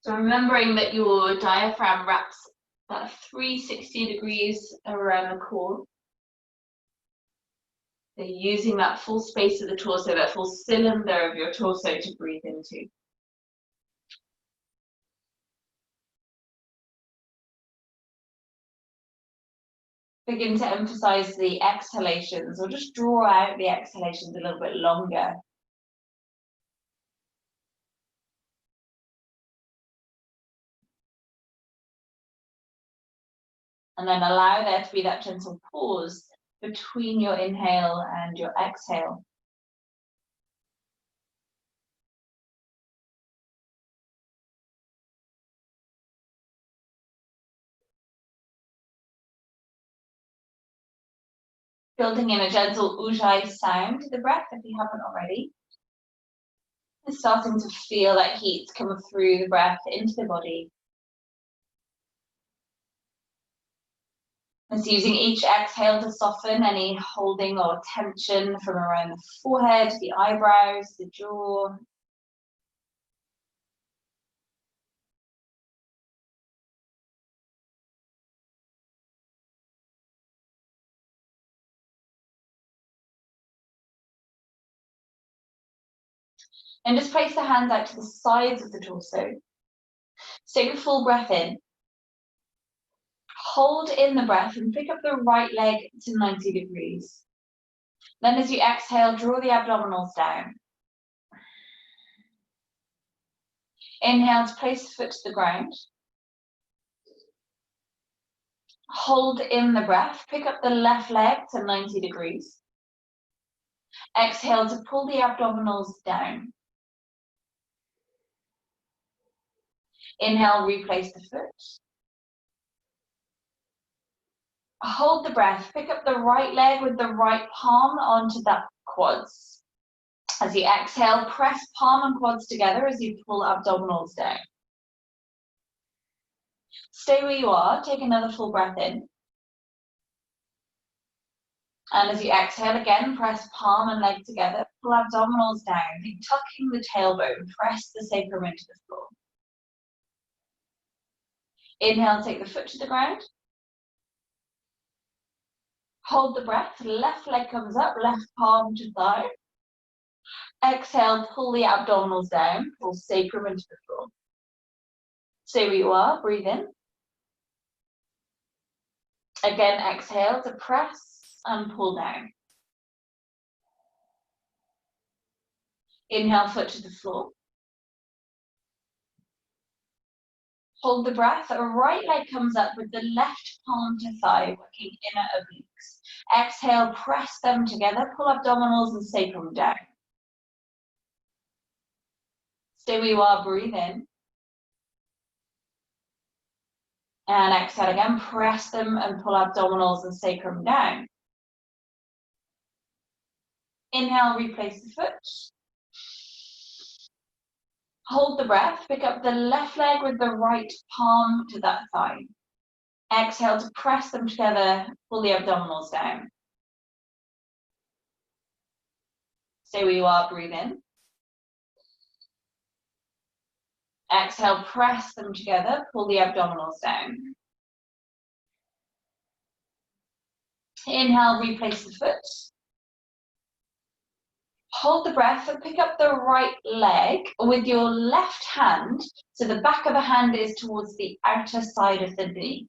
So remembering that your diaphragm wraps about 360 degrees around the core. So using that full space of the torso, that full cylinder of your torso to breathe into. Begin to emphasize the exhalations, or just draw out the exhalations a little bit longer. And then allow there to be that gentle pause between your inhale and your exhale. Building in a gentle ujjayi sound to the breath if you haven't already. And starting to feel that heat come through the breath into the body. And so using each exhale to soften any holding or tension from around the forehead, the eyebrows, the jaw. And just place the hands out to the sides of the torso. So take a full breath in. Hold in the breath and pick up the right leg to 90 degrees. Then as you exhale, draw the abdominals down. Inhale to place the foot to the ground. Hold in the breath, pick up the left leg to 90 degrees. Exhale to pull the abdominals down. Inhale, replace the foot. Hold the breath, pick up the right leg with the right palm onto that quads. As you exhale, press palm and quads together as you pull abdominals down. Stay where you are, take another full breath in. And as you exhale again, press palm and leg together, pull abdominals down, tucking the tailbone, press the sacrum into the floor. Inhale, take the foot to the ground. Hold the breath, left leg comes up, left palm to thigh. Exhale, pull the abdominals down, pull sacrum into the floor. Stay where you are, breathe in. Again, exhale to press and pull down. Inhale, foot to the floor. Hold the breath, the right leg comes up with the left palm to thigh, working inner obliques. Exhale, press them together, pull abdominals and sacrum down. Stay where you are, breathe in. And exhale again, press them and pull abdominals and sacrum down. Inhale, replace the foot. Hold the breath, pick up the left leg with the right palm to that thigh. Exhale to press them together, pull the abdominals down. Stay where you are, breathe in. Exhale, press them together, pull the abdominals down. Inhale, replace the foot. Hold the breath and pick up the right leg with your left hand, so the back of the hand is towards the outer side of the knee.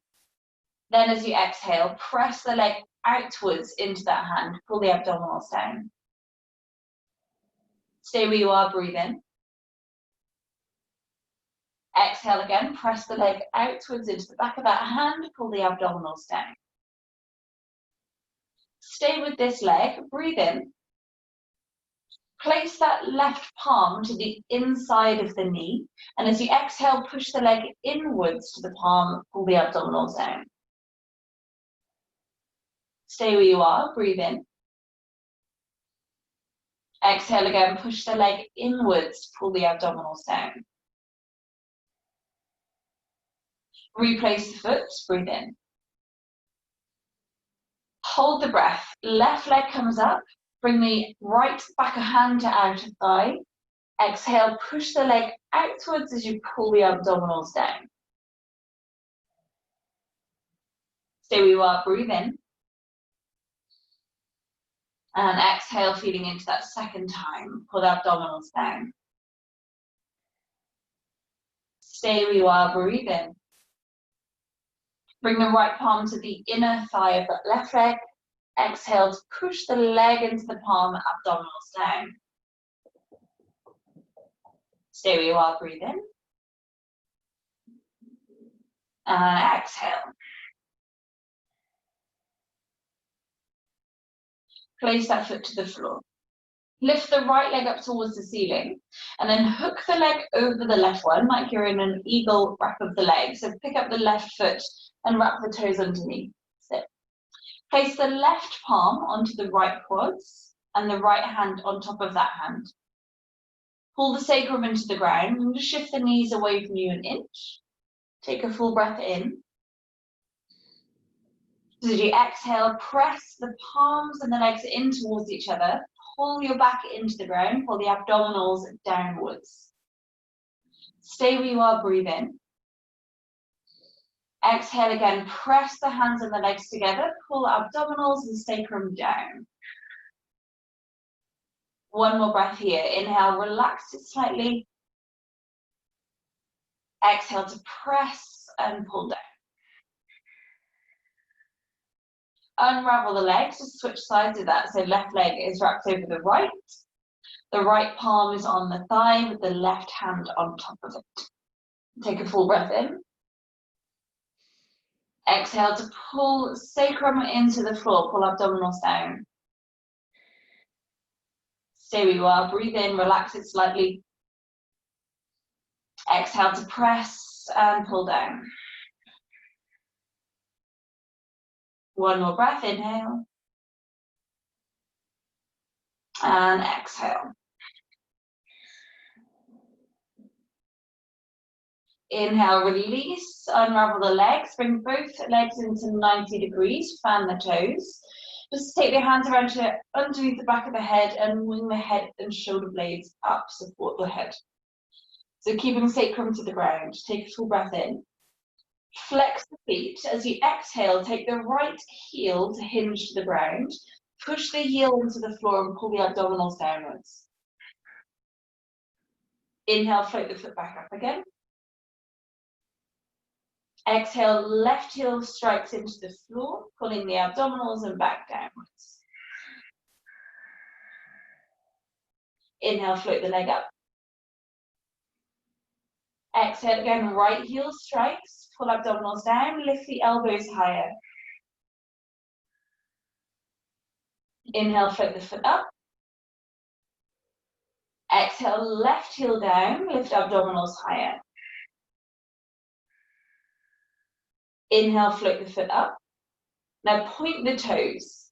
Then as you exhale, press the leg outwards into that hand, pull the abdominals down. Stay where you are, breathe in. Exhale again, press the leg outwards into the back of that hand, pull the abdominals down. Stay with this leg, breathe in. Place that left palm to the inside of the knee, and as you exhale, push the leg inwards to the palm, pull the abdominals down. Stay where you are, breathe in. Exhale again, push the leg inwards, pull the abdominals down. Replace the foot, breathe in. Hold the breath, left leg comes up, bring the right back of hand to outer thigh. Exhale, push the leg outwards as you pull the abdominals down. Stay where you are, breathe in. And exhale, feeding into that second time. Pull the abdominals down. Stay where you are, breathe in. Bring the right palm to the inner thigh of that left leg. Exhale to push the leg into the palm, abdominals down. Stay where you are, breathe in. And exhale. Place that foot to the floor. Lift the right leg up towards the ceiling and then hook the leg over the left one like you're in an eagle wrap of the leg. So pick up the left foot and wrap the toes underneath. Sit. Place the left palm onto the right quads and the right hand on top of that hand. Pull the sacrum into the ground and just shift the knees away from you an inch. Take a full breath in. As you exhale, press the palms and the legs in towards each other. Pull your back into the ground, pull the abdominals downwards. Stay where you are, breathe in. Exhale again, press the hands and the legs together, pull abdominals and sacrum down. One more breath here. Inhale, relax it slightly. Exhale to press and pull down. Unravel the legs, just switch sides of that. So left leg is wrapped over the right palm is on the thigh with the left hand on top of it. Take a full breath in. Exhale to pull sacrum into the floor, pull abdominals down. Stay where you are, breathe in, relax it slightly. Exhale to press and pull down. One more breath, inhale. And exhale. Inhale, release, unravel the legs, bring both legs into 90 degrees, fan the toes. Just take the hands around to underneath the back of the head and wing the head and shoulder blades up, support the head. So keeping sacrum to the ground, take a full breath in. Flex the feet. As you exhale, take the right heel to hinge to the ground. Push the heel into the floor and pull the abdominals downwards. Inhale, float the foot back up again. Exhale, left heel strikes into the floor, pulling the abdominals and back downwards. Inhale, float the leg up. Exhale again, right heel strikes, pull abdominals down, lift the elbows higher. Inhale, float the foot up. Exhale, left heel down, lift abdominals higher. Inhale, float the foot up. Now point the toes.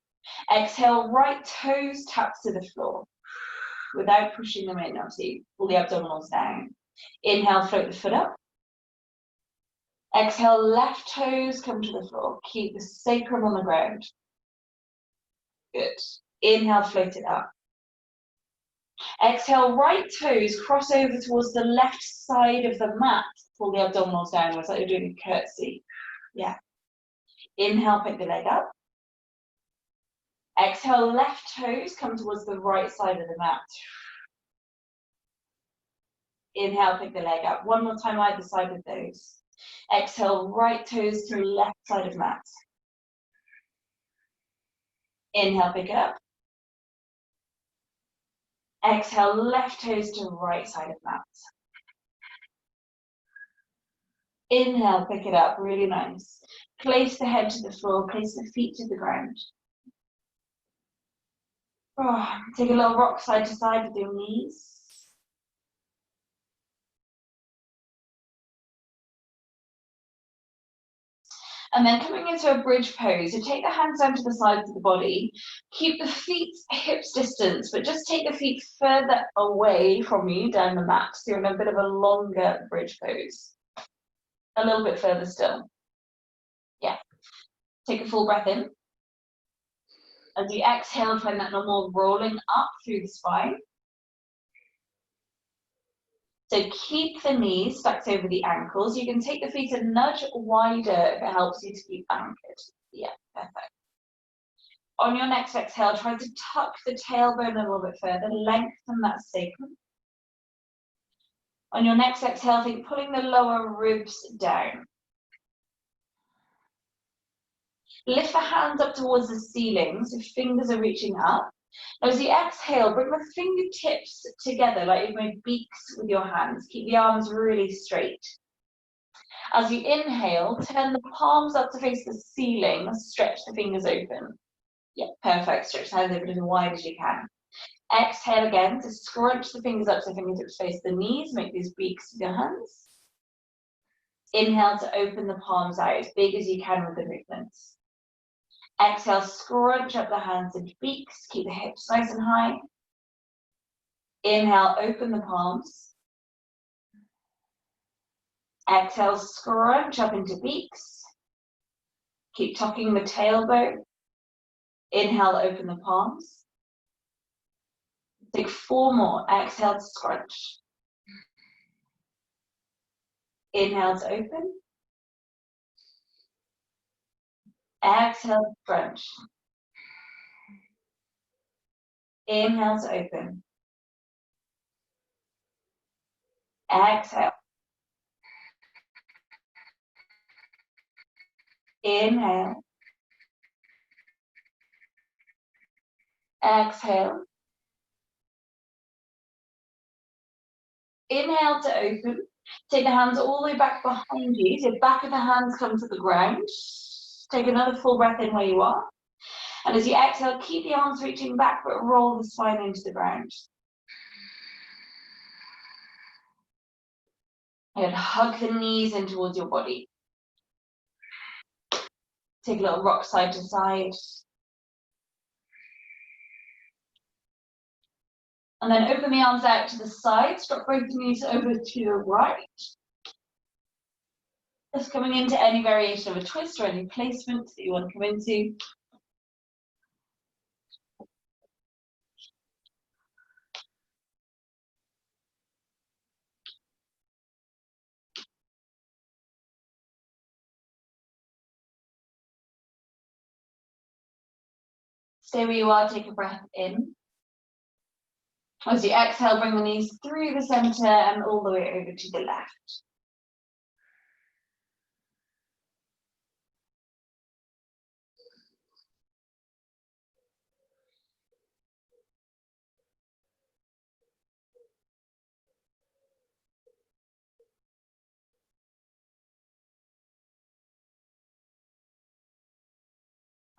Exhale, right toes taps to the floor. Without pushing them in, obviously, pull the abdominals down. Inhale, float the foot up. Exhale, left toes come to the floor. Keep the sacrum on the ground. Good. Inhale, float it up. Exhale, right toes cross over towards the left side of the mat. Pull the abdominals downwards like you're doing a curtsy. Yeah. Inhale, pick the leg up. Exhale, left toes come towards the right side of the mat. Inhale, pick the leg up. One more time, either side of those. Exhale, right toes to left side of mat. Inhale, pick it up. Exhale, left toes to right side of mat. Inhale, pick it up, really nice. Place the head to the floor, place the feet to the ground. Oh, take a little rock side to side with your knees. And then coming into a bridge pose, you take the hands down to the sides of the body, keep the feet hips distance, but just take the feet further away from you down the mat. So you're in a bit of a longer bridge pose. A little bit further still. Yeah. Take a full breath in. As you exhale, find that normal rolling up through the spine. So keep the knees stacked over the ankles. You can take the feet a nudge wider if it helps you to keep anchored. Yeah, perfect. On your next exhale, try to tuck the tailbone a little bit further, lengthen that sacrum. On your next exhale, think pulling the lower ribs down. Lift the hands up towards the ceiling, so fingers are reaching up. Now, as you exhale, bring the fingertips together like you've made beaks with your hands. Keep the arms really straight. As you inhale, turn the palms up to face the ceiling, stretch the fingers open. Yeah, perfect. Stretch the hands open as wide as you can. Exhale again to scrunch the fingers up so fingertips face the knees. Make these beaks with your hands. Inhale to open the palms out as big as you can with the movements. Exhale, scrunch up the hands into beaks. Keep the hips nice and high. Inhale, open the palms. Exhale, scrunch up into beaks. Keep tucking the tailbone. Inhale, open the palms. Take 4 more. Exhale to scrunch. Inhale to open. Exhale to scrunch. Inhale to open. Exhale. Inhale. Exhale. Inhale to open. Take the hands all the way back behind you. So back of the hands come to the ground. Take another full breath in where you are. And as you exhale, keep the arms reaching back, but roll the spine into the ground. And hug the knees in towards your body. Take a little rock side to side. And then open the arms out to the sides. Drop both knees over to the right. Just coming into any variation of a twist or any placement that you want to come into. Stay where you are, take a breath in. As you exhale, bring the knees through the center and all the way over to the left.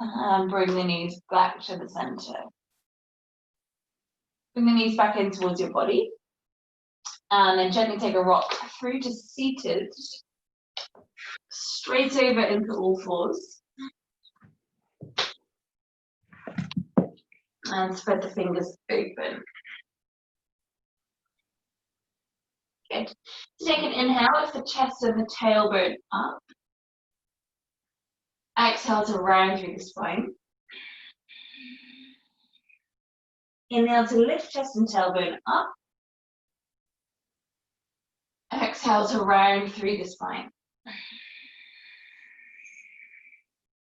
And bring the knees back to the center. Bring the knees back in towards your body. And then gently take a rock through to seated. Straight over into all fours. And spread the fingers open. Good. So take an inhale, lift the chest and the tailbone up. Exhale to round through the spine. Inhale to lift chest and tailbone up. Exhale to round through the spine.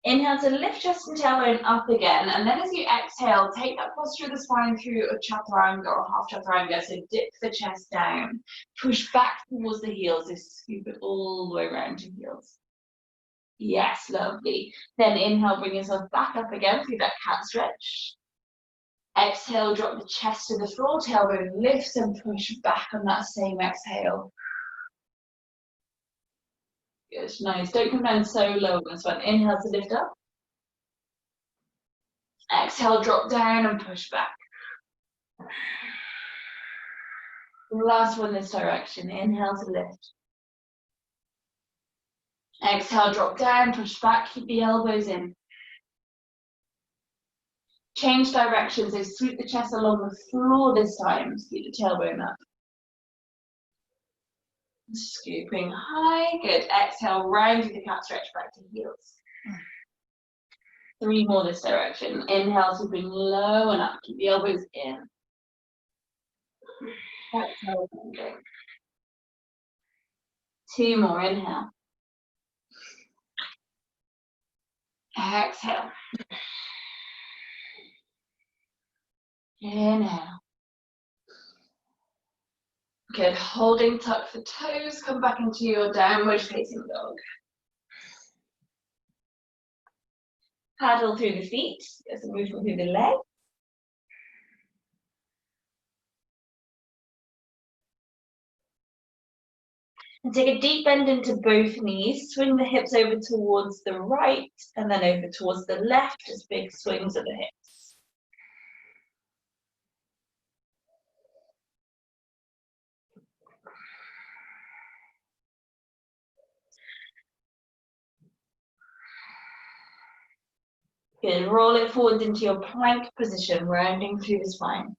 Inhale to lift chest and tailbone up again, and then as you exhale, take that posture of the spine through a chaturanga or half chaturanga. So dip the chest down, push back towards the heels, so scoop it all the way around to heels. Yes, lovely. Then inhale, bring yourself back up again through that cat stretch. Exhale, drop the chest to the floor, tailbone lifts and push back on that same exhale. Good, nice. Don't come down so low on this one. Inhale to lift up. Exhale, drop down and push back. Last one this direction. Inhale to lift. Exhale, drop down, push back, keep the elbows in. Change direction, so sweep the chest along the floor this time. Keep the tailbone up. Scooping high, good. Exhale, round through the cat stretch back to heels. 3 more this direction. Inhale, sweeping low and up. Keep the elbows in. Exhale, bending. 2 more, inhale. Exhale. Inhale. Good, holding, tuck the toes, come back into your downward facing dog. Paddle through the feet, get some movement through the legs. And take a deep bend into both knees, swing the hips over towards the right and then over towards the left, just big swings of the hips. Good, roll it forward into your plank position, rounding through the spine.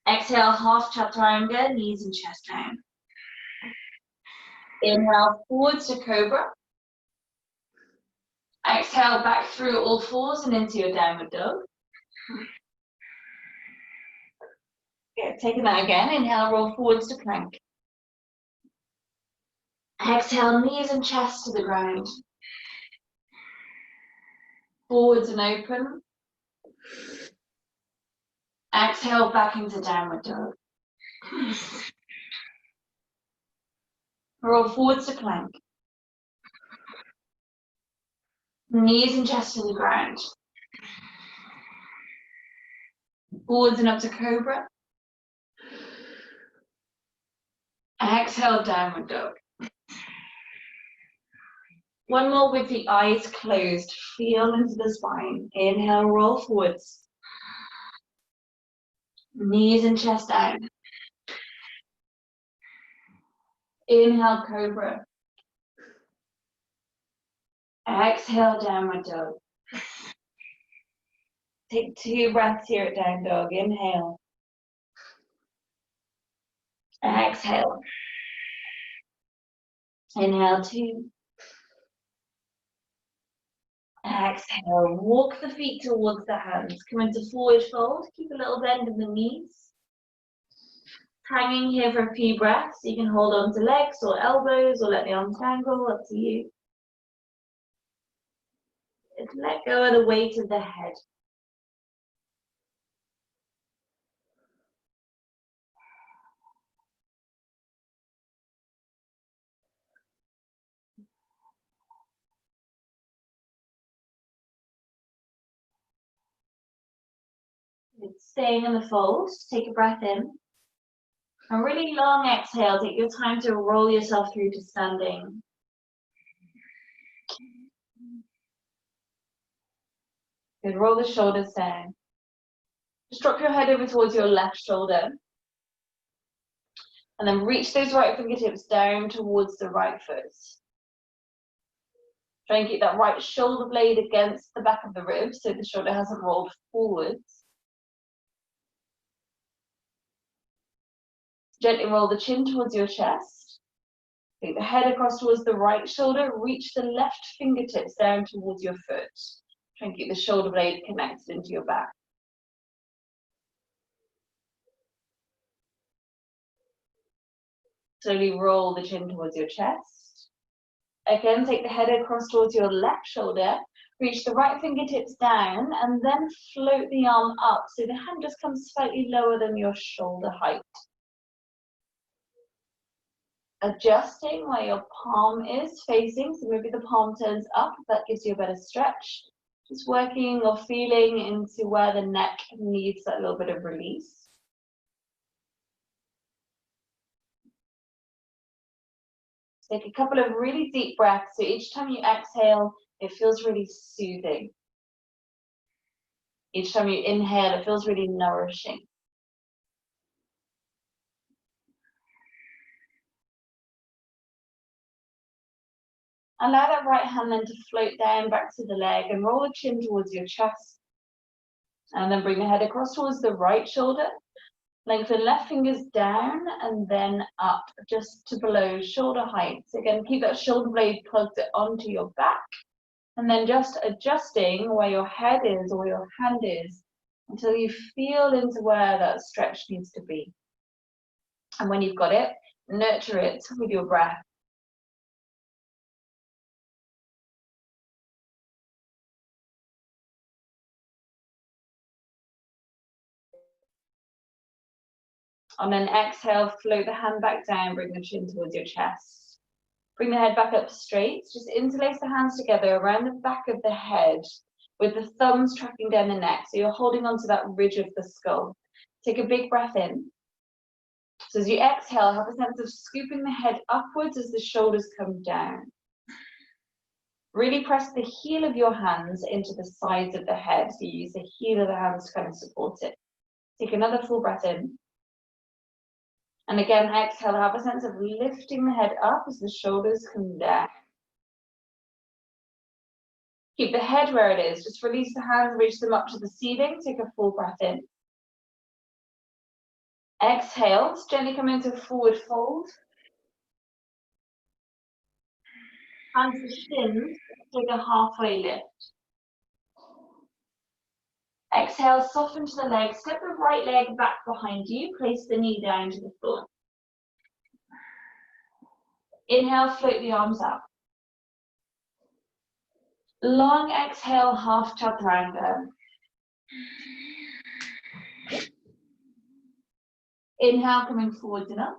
Exhale, half chaturanga, knees and chest down. Inhale, forwards to cobra. Exhale, back through all fours and into your downward dog. Good, taking that again. Inhale, roll forwards to plank. Exhale, knees and chest to the ground. Forwards and open. Exhale, back into downward dog. Roll forwards to plank. Knees and chest to the ground. Forwards and up to cobra. Exhale, downward dog. One more with the eyes closed. Feel into the spine. Inhale, roll forwards. Knees and chest down. Inhale, cobra. Exhale, downward dog. Take 2 breaths here at down dog. Inhale. Exhale. Inhale, 2. Exhale. Walk the feet towards the hands. Come into forward fold. Keep a little bend in the knees. Hanging here for a few breaths. You can hold on to legs or elbows or let the arms dangle. Up to you. Just let go of the weight of the head. Staying in the fold, take a breath in. A really long exhale, take your time to roll yourself through to standing. Good, roll the shoulders down. Just drop your head over towards your left shoulder. And then reach those right fingertips down towards the right foot. Try and keep that right shoulder blade against the back of the ribs so the shoulder hasn't rolled forwards. Gently roll the chin towards your chest. Take the head across towards the right shoulder. Reach the left fingertips down towards your foot. Try and keep the shoulder blade connected into your back. Slowly roll the chin towards your chest. Again, take the head across towards your left shoulder. Reach the right fingertips down and then float the arm up so the hand just comes slightly lower than your shoulder height. Adjusting where your palm is facing, so maybe the palm turns up, that gives you a better stretch. Just working or feeling into where the neck needs that little bit of release. Take a couple of really deep breaths, so each time you exhale, it feels really soothing. Each time you inhale, it feels really nourishing. Allow that right hand then to float down back to the leg and roll the chin towards your chest. And then bring the head across towards the right shoulder. Lengthen left fingers down and then up just to below shoulder height. So again, keep that shoulder blade plugged onto your back. And then just adjusting where your head is or your hand is until you feel into where that stretch needs to be. And when you've got it, Nurture it with your breath. On an exhale, float the hand back down, bring the chin towards your chest. Bring the head back up straight. Just interlace the hands together around the back of the head with the thumbs tracking down the neck. So you're holding onto that ridge of the skull. Take a big breath in. So as you exhale, have a sense of scooping the head upwards as the shoulders come down. Really press the heel of your hands into the sides of the head. So you use the heel of the hands to kind of support it. Take another full breath in. And again, exhale, have a sense of lifting the head up as the shoulders come down. Keep the head where it is. Just release the hands, reach them up to the ceiling. Take a full breath in. Exhale, gently come into forward fold. Hands to shins, take a halfway lift. Exhale, soften to the leg, step the right leg back behind you, place the knee down to the floor. Inhale, float the arms up. Long exhale, half chaturanga. Inhale, coming forwards and up.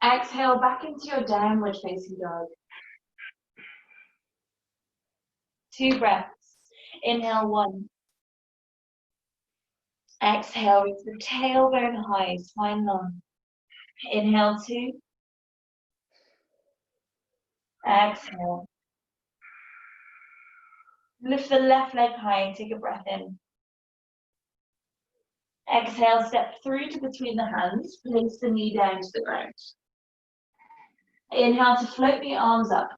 Exhale, back into your downward facing dog. 2 breaths. Inhale, 1. Exhale, reach the tailbone high, spine long. Inhale, 2. Exhale. Lift the left leg high and take a breath in. Exhale, step through to between the hands, place the knee down to the ground. Inhale to float the arms up.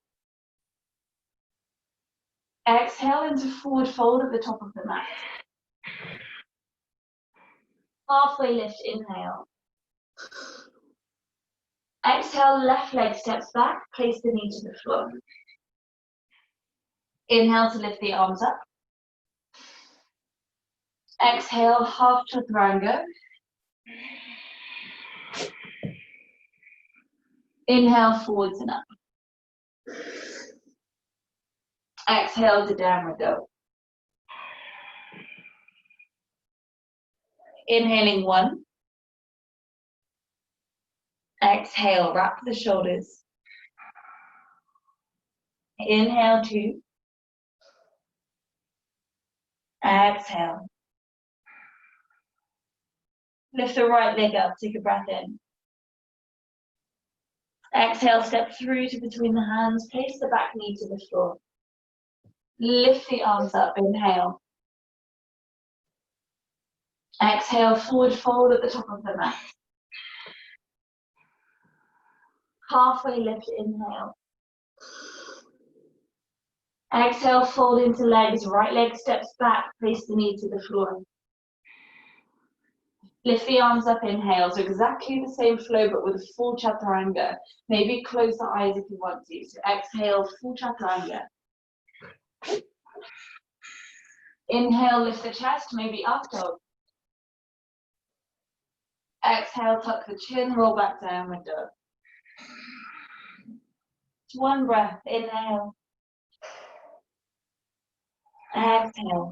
Exhale into forward fold at the top of the mat. Halfway lift, inhale. Exhale, left leg steps back, place the knee to the floor. Inhale to lift the arms up. Exhale, half chaturanga. Inhale, forwards and up. Exhale to downward dog. Inhaling 1. Exhale, wrap the shoulders. Inhale 2. Exhale. Lift the right leg up, take a breath in. Exhale, step through to between the hands, place the back knee to the floor. Lift the arms up, inhale. Exhale, forward fold at the top of the mat. Halfway lift, inhale. Exhale, fold into legs, right leg steps back, place the knee to the floor. Lift the arms up, inhale. So exactly the same flow, but with a full chaturanga. Maybe close the eyes if you want to. So exhale, full chaturanga. Inhale, lift the chest, maybe up dog. Exhale, tuck the chin, roll back downward dog. 1 breath, inhale. Exhale.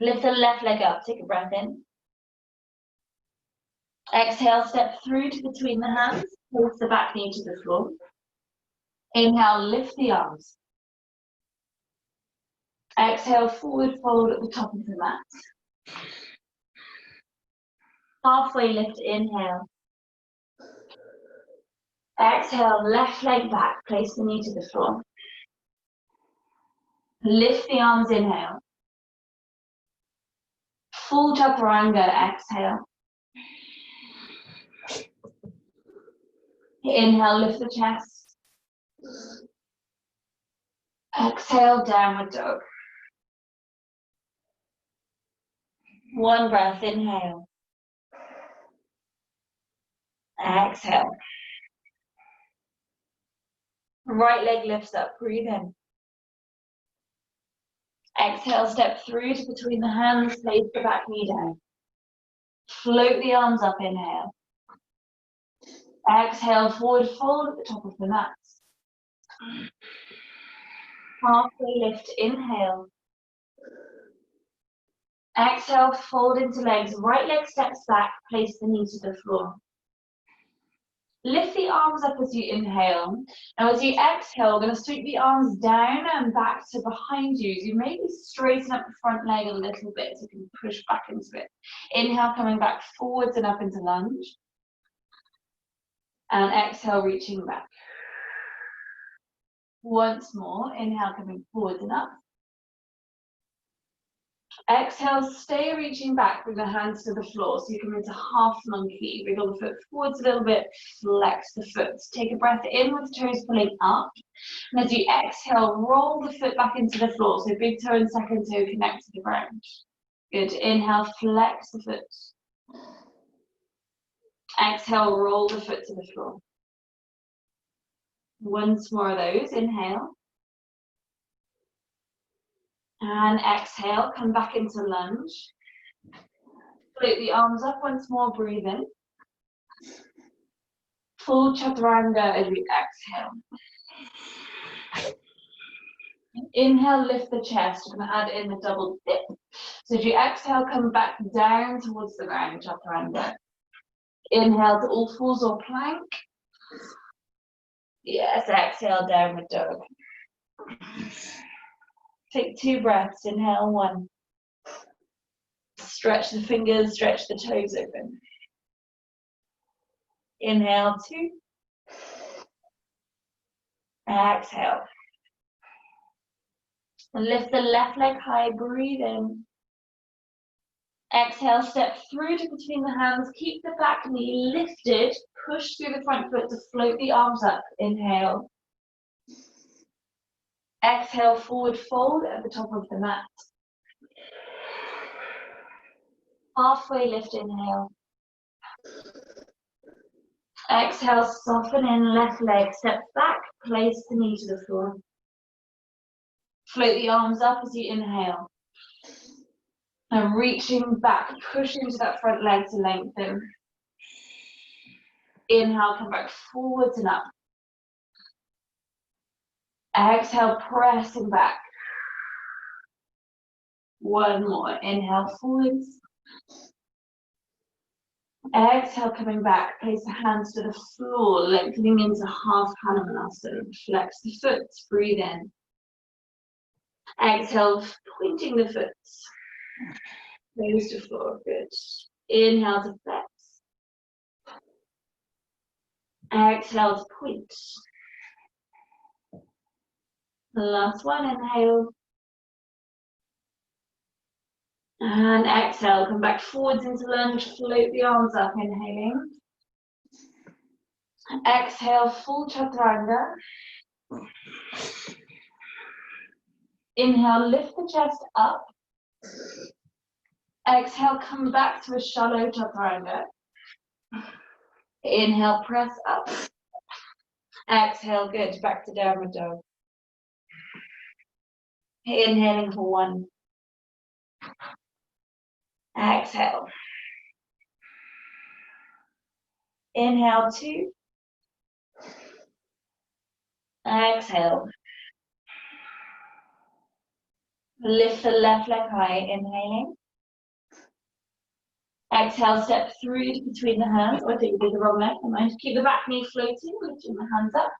Lift the left leg up, take a breath in. Exhale, step through to between the hands, place the back knee to the floor. Inhale, lift the arms. Exhale, forward fold at the top of the mat. Halfway lift, inhale. Exhale, left leg back, place the knee to the floor. Lift the arms, inhale. Full chaturanga, exhale. Inhale, lift the chest. Exhale, downward dog. 1 breath, inhale. Exhale. Right leg lifts up, breathe in. Exhale, step through to between the hands, place the back knee down. Float the arms up, inhale. Exhale, forward fold at the top of the mat. Halfway lift, inhale. Exhale, fold into legs. Right leg steps back, place the knee to the floor. Lift the arms up as you inhale. Now as you exhale, we're going to sweep the arms down and back to behind you. You maybe straighten up the front leg a little bit so you can push back into it. Inhale, coming back forwards and up into lunge. And exhale, reaching back. Once more, inhale, coming forwards and up. Exhale, stay reaching back with the hands to the floor. So you come into half monkey. Wiggle the foot forwards a little bit, flex the foot. Take a breath in with the toes pulling up. And as you exhale, roll the foot back into the floor. So big toe and second toe connect to the ground. Good. Inhale, flex the foot. Exhale, roll the foot to the floor. Once more of those. Inhale. And exhale, come back into lunge. Float the arms up once more, breathe in. Full chaturanga as you exhale. Inhale, lift the chest. We're going to add in the double dip. So as you exhale, come back down towards the ground, chaturanga. Inhale to all fours or plank. Yes, exhale, downward dog. Take 2 breaths. Inhale, 1. Stretch the fingers, stretch the toes open. Inhale, 2. Exhale. And lift the left leg high, breathe in. Exhale, step through to between the hands. Keep the back knee lifted. Push through the front foot to float the arms up. Inhale. Exhale, forward fold at the top of the mat. Halfway lift, inhale. Exhale, soften in, left leg, step back, place the knee to the floor. Float the arms up as you inhale. And reaching back, push into that front leg to lengthen. Inhale, come back forwards and up. Exhale, pressing back. 1 more. Inhale, forwards. Exhale, coming back. Place the hands to the floor, lengthening into half Hanumanasana. Flex the foot. Breathe in. Exhale, pointing the foot. Nose to floor. Good. Inhale to flex. Exhale to point. Last one. Inhale. And exhale, come back forwards into lunge, float the arms up, inhaling. Exhale, full chaturanga. Inhale, lift the chest up. Exhale, come back to a shallow chaturanga. Inhale, press up. Exhale, good, back to downward dog. Inhaling for 1. Exhale. Inhale, 2. Exhale. Lift the left leg high, inhaling. Exhale, step through between the hands. I think we did the wrong leg. I might keep the back knee floating, lifting the hands up.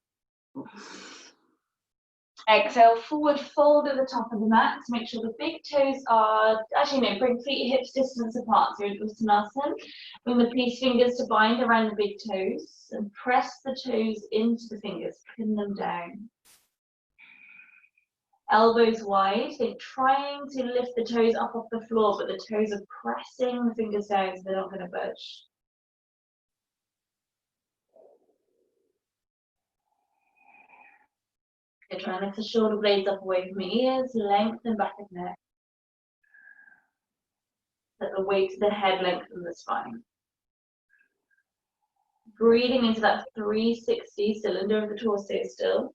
Exhale, forward fold at the top of the mat to make sure the big toes are, actually no, bring feet hips distance apart. So in Uttanasana, bring the peace fingers to bind around the big toes and press the toes into the fingers, pin them down. Elbows wide, they're trying to lift the toes up off the floor, but the toes are pressing the fingers down so they're not going to budge. Good, try and lift the shoulder blades up away from the ears, lengthen back of neck. Let the weight of the head lengthen the spine. Breathing into that 360 cylinder of the torso still.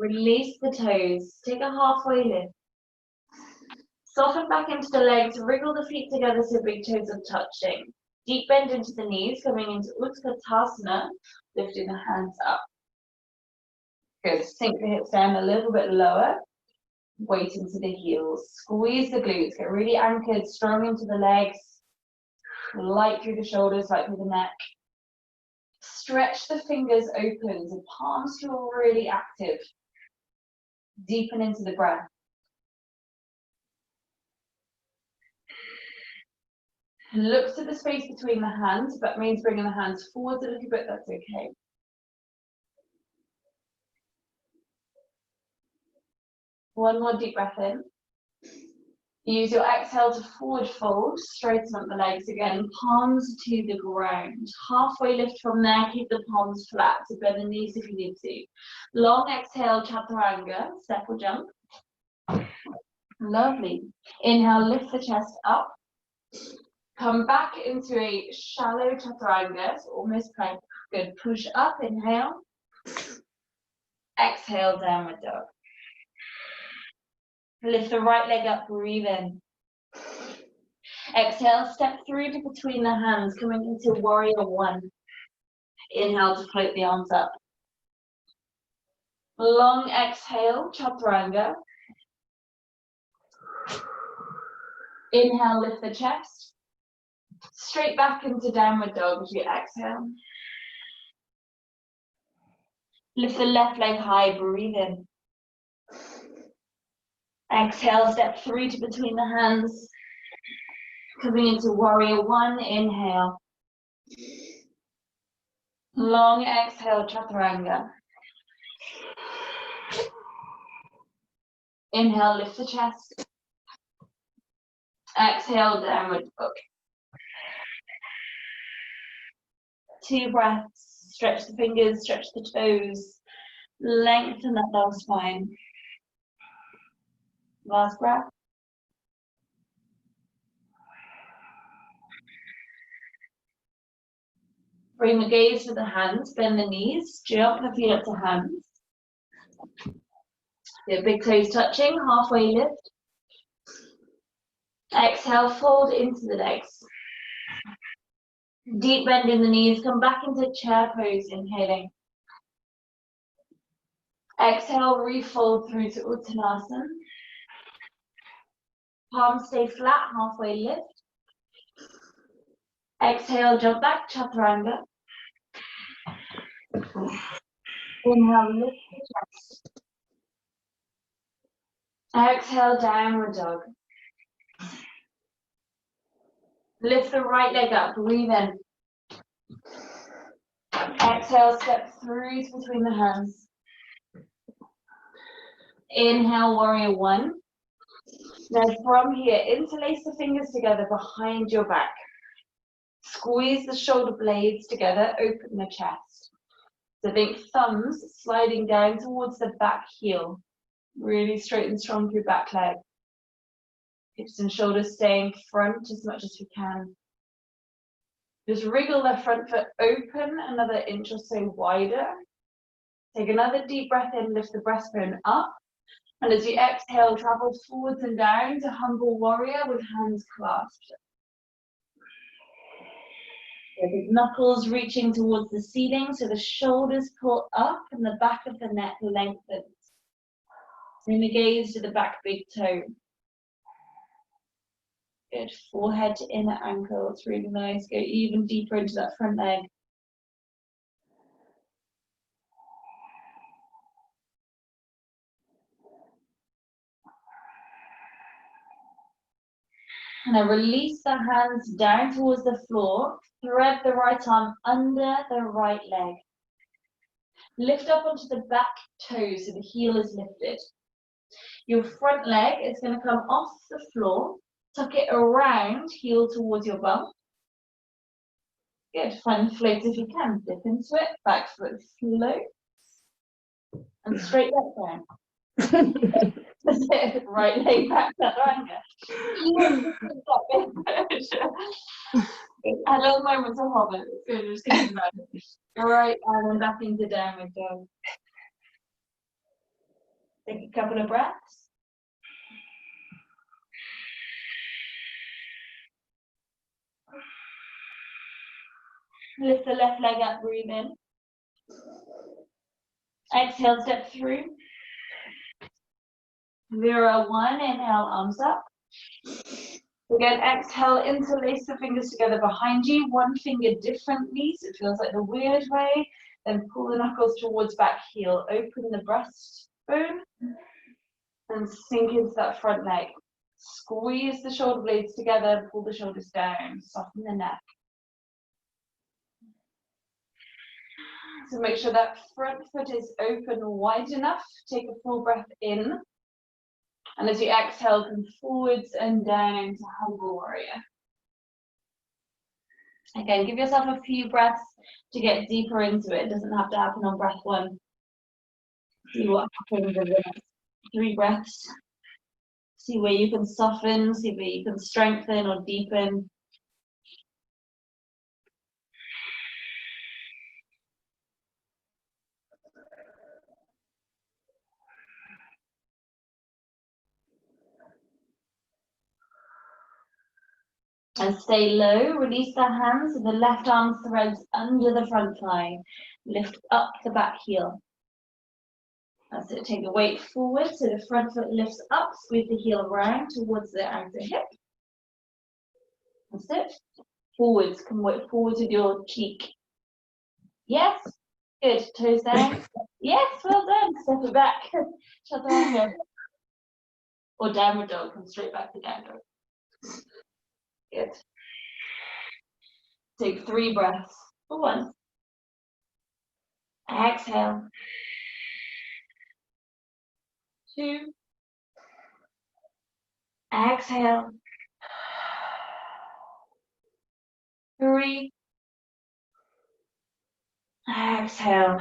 Release the toes. Take a halfway lift. Soften back into the legs. Wriggle the feet together so big toes are touching. Deep bend into the knees, coming into Utkatasana, lifting the hands up. Good. Sink the hips down a little bit lower. Weight into the heels. Squeeze the glutes. Get really anchored, strong into the legs. Light through the shoulders, light through the neck. Stretch the fingers open, so palms feel really active. Deepen into the breath. Look to the space between the hands. If that means bringing the hands forward a little bit, that's okay. One more deep breath in. Use your exhale to forward fold, straighten up the legs again, palms to the ground. Halfway lift from there, keep the palms flat, so bend the knees if you need to. Long exhale, chaturanga, step or jump. Lovely. Inhale, lift the chest up. Come back into a shallow chaturanga, so almost plank. Good. Push up, inhale. Exhale, downward dog. Lift the right leg up, breathe in. Exhale, step through to between the hands, coming into warrior one. Inhale to float the arms up. Long exhale, chaturanga. Inhale, lift the chest. Straight back into downward dog as you exhale. Lift the left leg high, breathe in. Exhale, step through to between the hands. Coming into warrior one, inhale. Long exhale, chaturanga. Inhale, lift the chest. Exhale, downward dog. 2 breaths. Stretch the fingers, stretch the toes. Lengthen that lower spine. Last breath. Bring the gaze to the hands, bend the knees, jump the feet up to hands. Your big toes touching, halfway lift. Exhale, fold into the legs. Deep bend in the knees, come back into chair pose, inhaling. Exhale, refold through to Uttanasana. Palms stay flat, halfway lift. Exhale, jump back, chaturanga. Inhale, lift the chest. Exhale, downward dog. Lift the right leg up, breathe in. Exhale, step through to between the hands. Inhale, warrior one. Now from here, interlace the fingers together behind your back. Squeeze the shoulder blades together, open the chest. So think thumbs sliding down towards the back heel. Really straight and strong through back leg. Hips and shoulders staying front as much as we can. Just wriggle the front foot open another inch or so wider. Take another deep breath in, lift the breastbone up. And as you exhale, travel forwards and down to humble warrior with hands clasped. Big knuckles reaching towards the ceiling, so the shoulders pull up and the back of the neck lengthens. Bring the gaze to the back big toe. Good. Forehead to inner ankle. It's really nice. Go even deeper into that front leg. And then release the hands down towards the floor. Thread the right arm under the right leg. Lift up onto the back toe so the heel is lifted. Your front leg is going to come off the floor. Tuck it around, heel towards your bum. Good. Find float if you can. Dip into it. Back foot floats. And straight back down. That's it. Right leg back, chaturanga. A little moment to hover. It's good. Just keep going. Right, and then back into downward dog. Take a couple of breaths. Lift the left leg up, breathe in. Exhale, step through. Vera 1, inhale, arms up. Again, exhale, interlace the fingers together behind you, one finger differently, so it feels like the weird way. Then pull the knuckles towards back heel, open the breastbone, and sink into that front leg. Squeeze the shoulder blades together, pull the shoulders down, soften the neck. So make sure that front foot is open wide enough. Take a full breath in. And as you exhale, come forwards and down to Humble Warrior. Again, give yourself a few breaths to get deeper into it. It doesn't have to happen on breath 1. See what happens over the next 3 breaths. See where you can soften, see where you can strengthen or deepen. And stay low, release the hands, so the left arm threads under the front thigh. Lift up the back heel. That's it, take the weight forward, so the front foot lifts up, squeeze the heel round towards the outer hip. That's it. Forwards, come weight forwards with your cheek. Yes, good, toes down. Yes, well done, step it back. Chaturanga. Or downward dog, come straight back to down dog. Good. Take 3 breaths for 1. Exhale. 2. Exhale. 3. Exhale.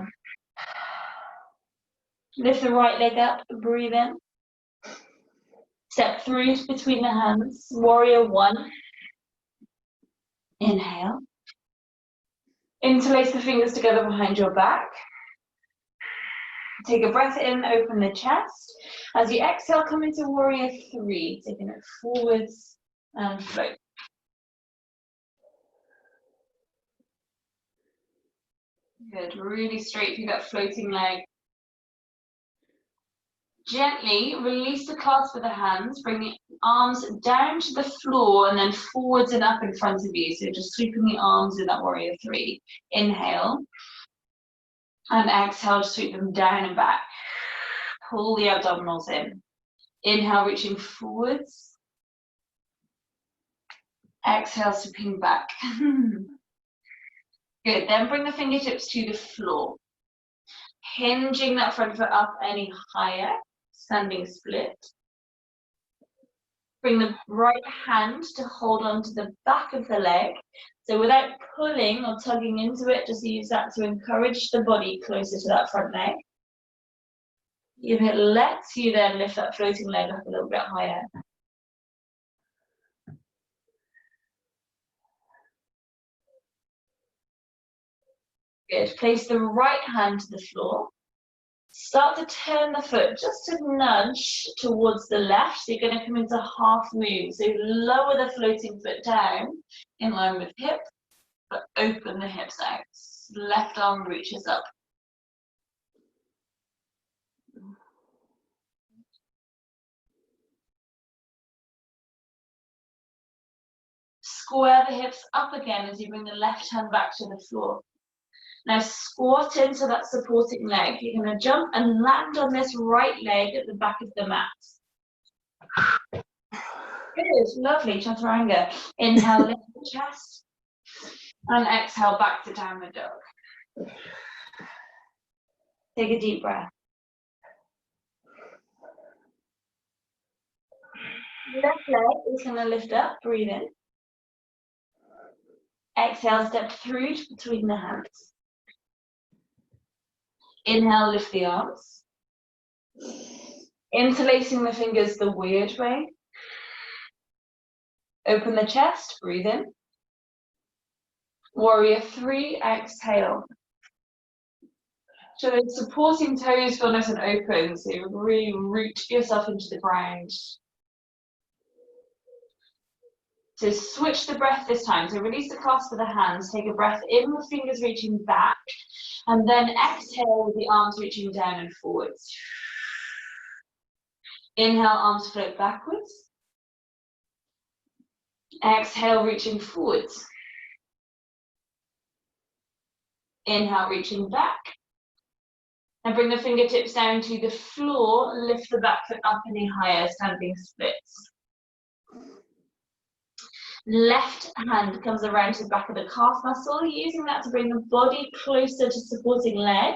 Lift the right leg up, breathe in. Step through between the hands, Warrior 1. Inhale. Interlace the fingers together behind your back. Take a breath in, open the chest. As you exhale, come into Warrior 3, taking it forwards and float. Good, really straight through that floating leg. Gently release the clasp of the hands, bring the arms down to the floor and then forwards and up in front of you. So just sweeping the arms in that Warrior 3. Inhale. And exhale, sweep them down and back. Pull the abdominals in. Inhale, reaching forwards. Exhale, sweeping back. Good, then bring the fingertips to the floor. Hinging that front foot up any higher. Standing split. Bring the right hand to hold on to the back of the leg. So without pulling or tugging into it, just use that to encourage the body closer to that front leg. If it lets you then lift that floating leg up a little bit higher. Good. Place the right hand to the floor. Start to turn the foot just to nudge towards the left. So you're going to come into half move. So lower the floating foot down in line with hip, but open the hips out. Left arm reaches up. Square the hips up again as you bring the left hand back to the floor. Now squat into that supporting leg. You're going to jump and land on this right leg at the back of the mat. Good, lovely, Chaturanga. Inhale, lift the chest. And exhale, back to downward dog. Take a deep breath. Left leg is going to lift up, breathe in. Exhale, step through between the hands. Inhale, lift the arms. Interlacing the fingers the weird way. Open the chest, breathe in. Warrior 3, exhale. So those supporting toes feel nice and open, so you really root yourself into the ground. So switch the breath this time. So release the clasp of the hands, take a breath in with fingers reaching back, and then exhale with the arms reaching down and forwards. Inhale, arms float backwards. Exhale, reaching forwards. Inhale, reaching back. And bring the fingertips down to the floor, lift the back foot up any higher, standing splits. Left hand comes around to the back of the calf muscle, using that to bring the body closer to supporting leg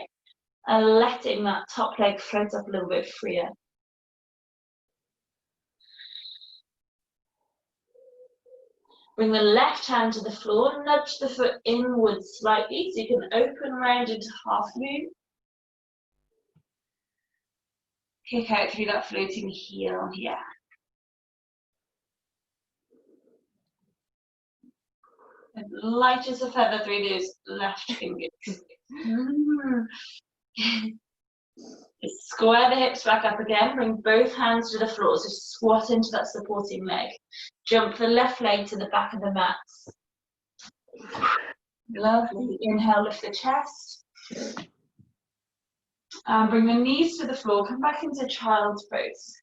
and letting that top leg float up a little bit freer. Bring the left hand to the floor, nudge the foot inwards slightly so you can open round into half moon. Kick out through that floating heel here. And light as a feather through those left fingers. Square the hips back up again, bring both hands to the floor, so squat into that supporting leg. Jump the left leg to the back of the mat. Lovely. Inhale, lift the chest. And bring the knees to the floor, come back into child's pose.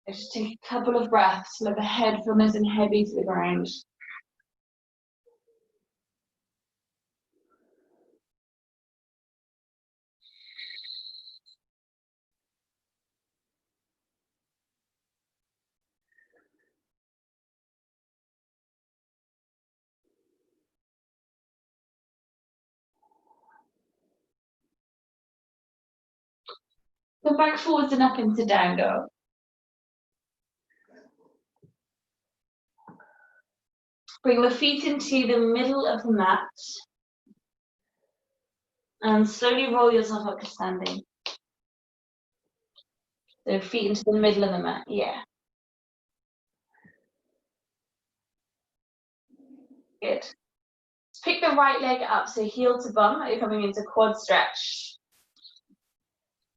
Just take a couple of breaths, let the head feel nice and heavy to the ground. Come back forwards and up into down dog. Bring the feet into the middle of the mat. And slowly roll yourself up to standing. So feet into the middle of the mat, yeah. Good. Pick the right leg up, so heel to bum, like you're coming into quad stretch.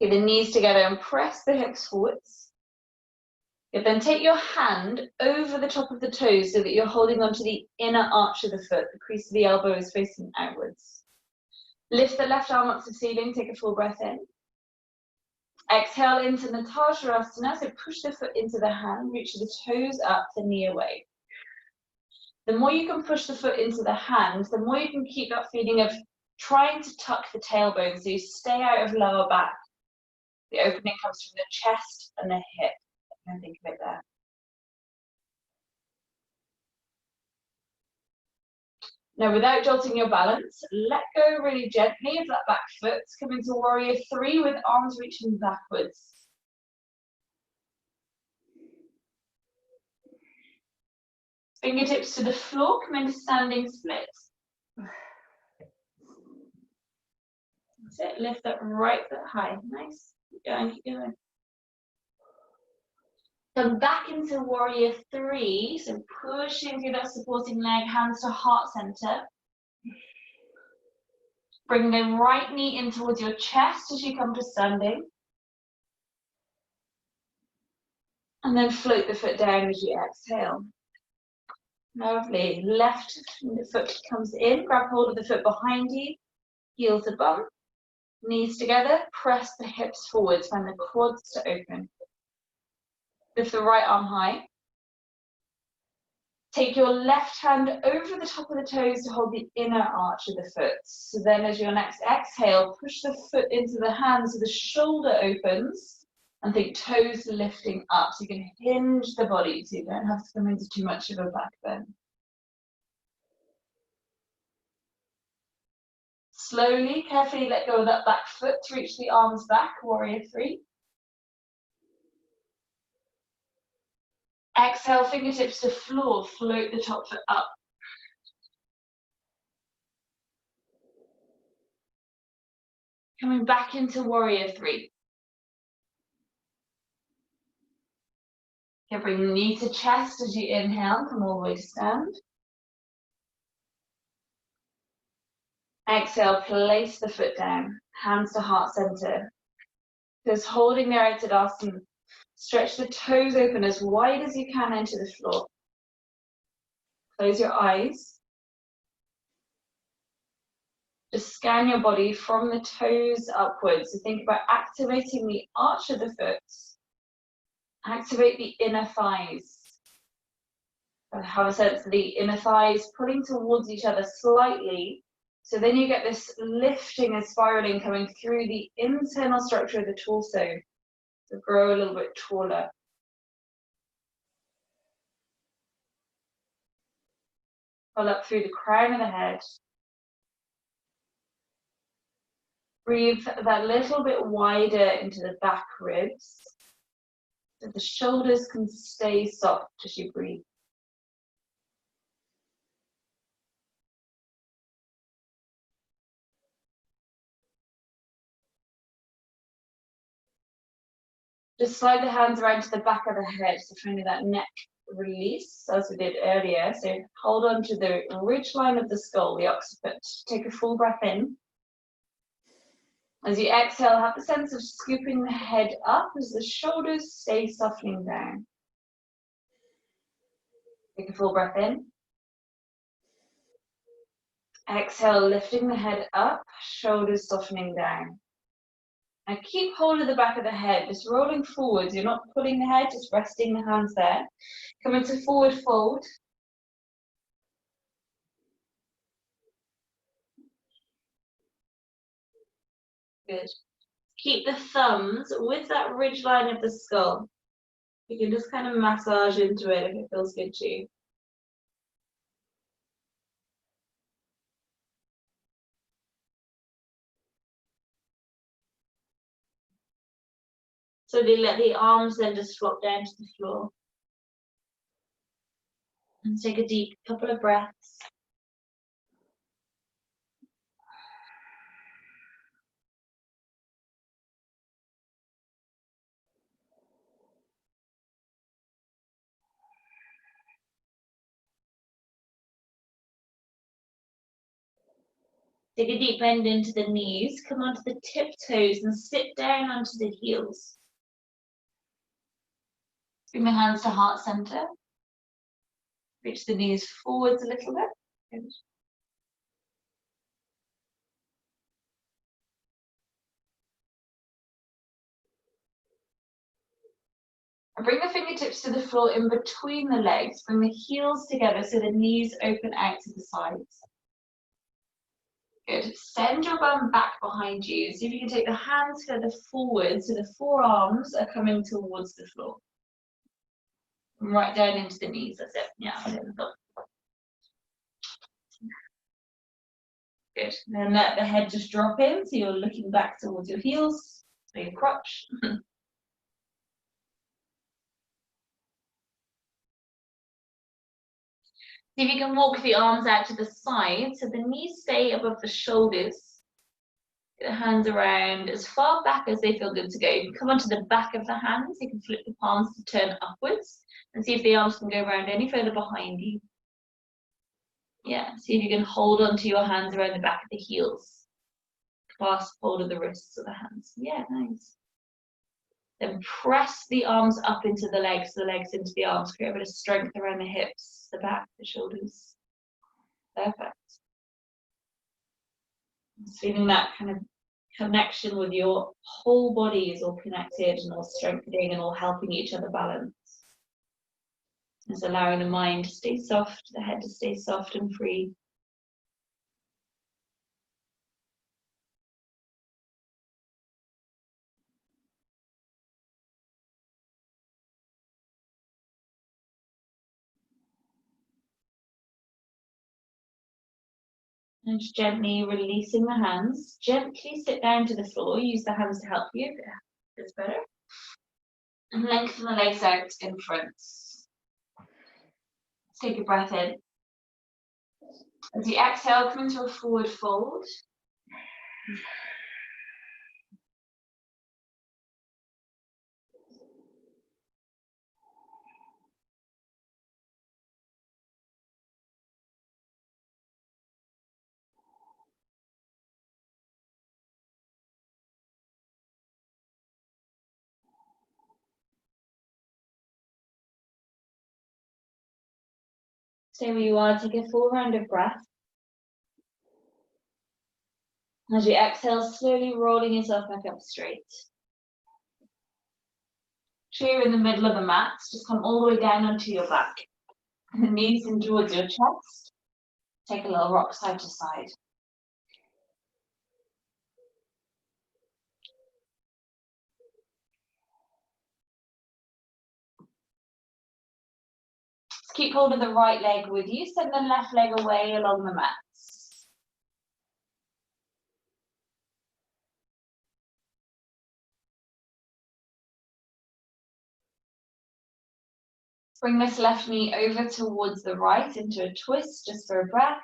Get the knees together and press the hips forwards. Good. Then take your hand over the top of the toes so that you're holding onto the inner arch of the foot. The crease of the elbow is facing outwards. Lift the left arm up to the ceiling, take a full breath in. Exhale into Natasarasana, so push the foot into the hand, reach the toes up, the knee away. The more you can push the foot into the hand, the more you can keep that feeling of trying to tuck the tailbone, so you stay out of lower back. The opening comes from the chest and the hip. And think of it there. Now, without jolting your balance, let go really gently of that back foot. Come into warrior 3 with arms reaching backwards. Fingertips to the floor, come into standing splits. That's it, lift that right foot high. Nice. Keep going, keep going. Come back into warrior 3, so pushing through that supporting leg, hands to heart center. Bring the right knee in towards your chest as you come to standing. And then float the foot down as you exhale. Lovely. Left foot comes in, grab hold of the foot behind you, heel to bum, knees together, press the hips forwards, find the quads to open. Lift the right arm high. Take your left hand over the top of the toes to hold the inner arch of the foot. So then as your next exhale, push the foot into the hand so the shoulder opens and think toes lifting up. So you can hinge the body so you don't have to come into too much of a back bend. Slowly, carefully let go of that back foot to reach the arms back, warrior 3. Exhale, fingertips to floor, float the top foot up. Coming back into warrior 3. Okay, bring the knee to chest as you inhale, come all the way to stand. Exhale, place the foot down, hands to heart center. Just holding there at Tadasana. Stretch the toes open as wide as you can into the floor. Close your eyes. Just scan your body from the toes upwards. So think about activating the arch of the foot. Activate the inner thighs. Have a sense of the inner thighs pulling towards each other slightly. So then you get this lifting and spiraling coming through the internal structure of the torso to grow a little bit taller. Pull up through the crown of the head. Breathe that little bit wider into the back ribs, so the shoulders can stay soft as you breathe. Just slide the hands around to the back of the head, so finding that neck release as we did earlier. So hold on to the ridge line of the skull, the occiput. Take a full breath in. As you exhale, have the sense of scooping the head up as the shoulders stay softening down. Take a full breath in. Exhale, lifting the head up, shoulders softening down. And keep hold of the back of the head, just rolling forwards. You're not pulling the head, just resting the hands there. Come into forward fold. Good. Keep the thumbs with that ridge line of the skull. You can just kind of massage into it if it feels good to you. So they let the arms then just flop down to the floor. And take a deep couple of breaths. Take a deep bend into the knees, come onto the tiptoes and sit down onto the heels. Bring the hands to heart center. Reach the knees forwards a little bit. Good. And bring the fingertips to the floor in between the legs. Bring the heels together so the knees open out to the sides. Good. Send your bum back behind you. See if you can take the hands further forward so the forearms are coming towards the floor. Right down into the knees. That's it. Yeah. Good. Then let the head just drop in so you're looking back towards your heels, so your crotch. See if you can walk the arms out to the side so the knees stay above the shoulders. Get the hands around as far back as they feel good to go. You can come onto the back of the hands. You can flip the palms to turn upwards and see if the arms can go around any further behind you. Yeah, see if you can hold onto your hands around the back of the heels. Clasp hold of the wrists of the hands. Yeah, nice. Then press the arms up into the legs into the arms. Create a bit of strength around the hips, the back, the shoulders. Perfect. Just feeling that kind of connection with your whole body is all connected and all strengthening and all helping each other balance. It's allowing the mind to stay soft, the head to stay soft and free. And just gently releasing the hands. Gently sit down to the floor. Use the hands to help you if it's better. And lengthen the legs out in front. Take a breath in. As you exhale, come into a forward fold. Stay where you are, take a full round of breath. As you exhale, slowly rolling yourself back up straight. You're in the middle of the mat, just come all the way down onto your back. And the knees in towards your chest. Take a little rock side to side. Just keep hold of the right leg with you, send the left leg away along the mat. Bring this left knee over towards the right into a twist, just for a breath.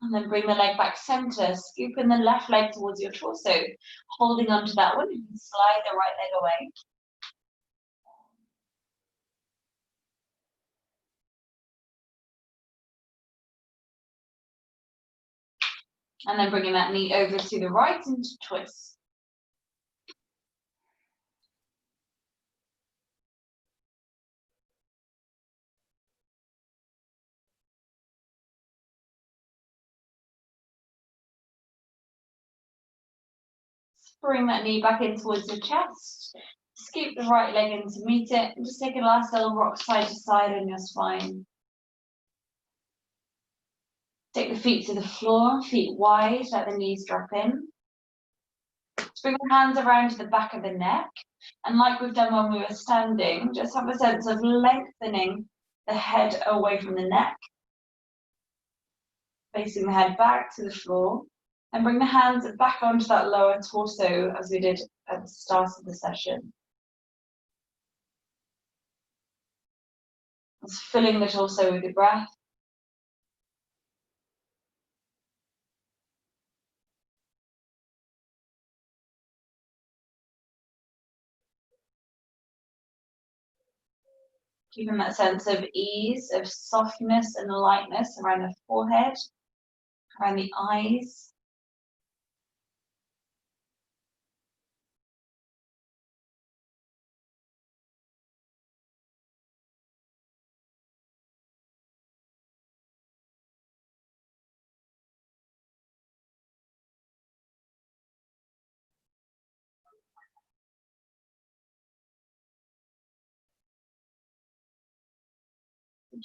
And then bring the leg back center, scooping the left leg towards your torso, holding onto that one, you can slide the right leg away. And then bringing that knee over to the right into twist. Bring that knee back in towards your chest. Scoop the right leg in to meet it. And just take a last little rock side to side on your spine. Take the feet to the floor, feet wide, let the knees drop in. Just bring the hands around to the back of the neck. And like we've done when we were standing, just have a sense of lengthening the head away from the neck. Facing the head back to the floor. And bring the hands back onto that lower torso as we did at the start of the session. Just filling the torso with your breath. Keeping that sense of ease, of softness and lightness around the forehead, around the eyes.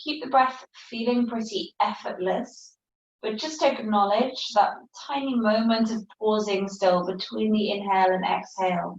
Keep the breath feeling pretty effortless, but just acknowledge that tiny moment of pausing still between the inhale and exhale.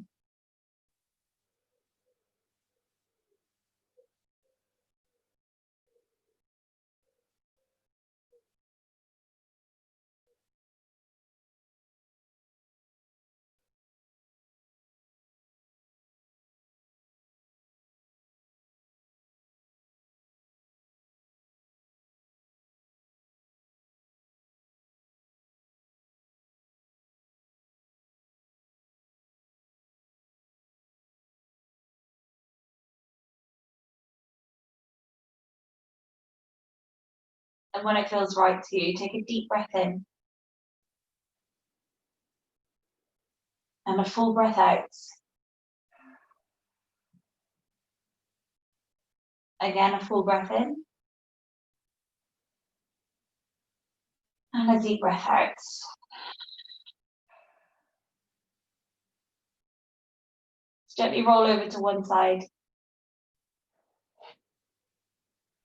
And when it feels right to you, take a deep breath in. And a full breath out. Again, a full breath in. And a deep breath out. Gently roll over to one side.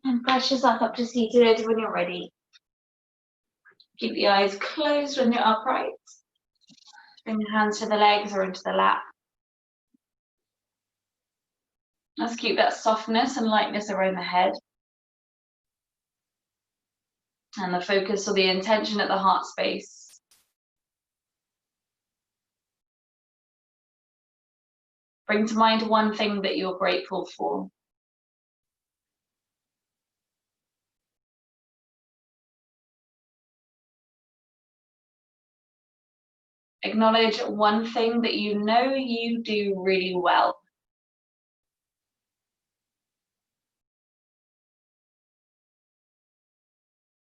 And press yourself up to seated when you're ready. Keep the eyes closed when you're upright. Bring the hands to the legs or into the lap. Let's keep that softness and lightness around the head. And the focus or the intention at the heart space. Bring to mind one thing that you're grateful for. Acknowledge one thing that you know you do really well.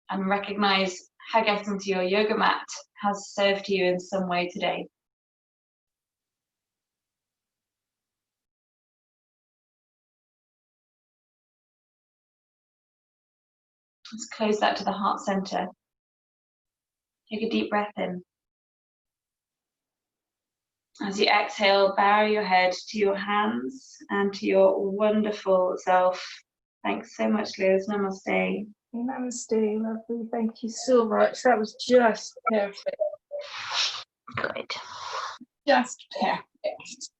And recognize how getting to your yoga mat has served you in some way today. Let's close that to the heart center. Take a deep breath in. As you exhale, bow your head to your hands and to your wonderful self. Thanks so much, Liz. Namaste. Namaste, lovely. Thank you so much. That was just perfect. Good. Just perfect.